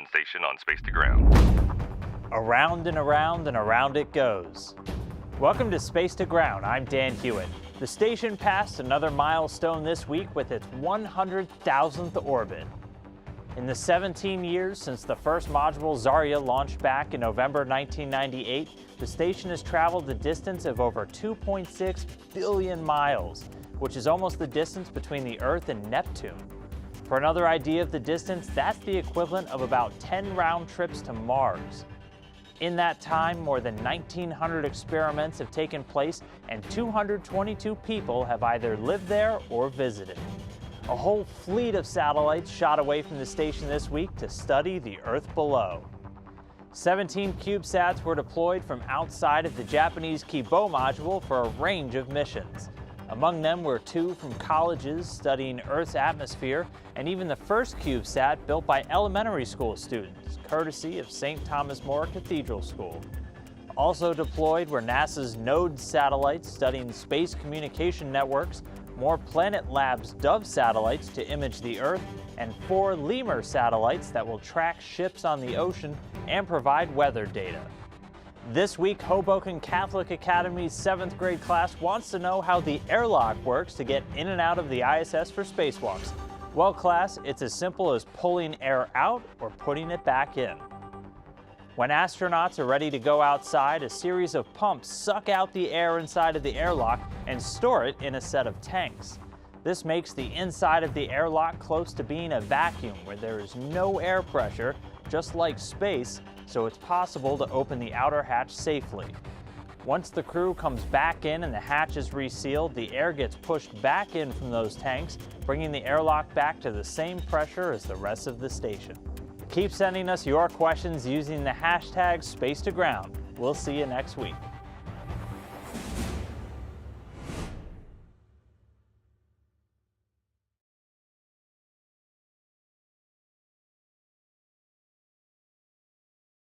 station on Space to Ground. Around and around and around it goes. Welcome to Space to Ground. I'm Dan Hewitt. The station passed another milestone this week with its 100,000th orbit. In the 17 years since the first module Zarya launched back in November 1998, the station has traveled the distance of over 2.6 billion miles, which is almost the distance between the Earth and Neptune. For another idea of the distance, that's the equivalent of about 10 round trips to Mars. In that time, more than 1,900 experiments have taken place and 222 people have either lived there or visited. A whole fleet of satellites shot away from the station this week to study the Earth below. 17 CubeSats were deployed from outside of the Japanese Kibo module for a range of missions. Among them were 2 from colleges studying Earth's atmosphere, and even the first CubeSat built by elementary school students, courtesy of St. Thomas More Cathedral School. Also deployed were NASA's NODE satellites studying space communication networks, more Planet Labs Dove satellites to image the Earth, and 4 Lemur satellites that will track ships on the ocean and provide weather data. This week, Hoboken Catholic Academy's 7th grade class wants to know how the airlock works to get in and out of the ISS for spacewalks. Well, class, it's as simple as pulling air out or putting it back in. When astronauts are ready to go outside, a series of pumps suck out the air inside of the airlock and store it in a set of tanks. This makes the inside of the airlock close to being a vacuum where there is no air pressure, just like space, so it's possible to open the outer hatch safely. Once the crew comes back in and the hatch is resealed, the air gets pushed back in from those tanks, bringing the airlock back to the same pressure as the rest of the station. Keep sending us your questions using the hashtag #SpaceToGround. We'll see you next week.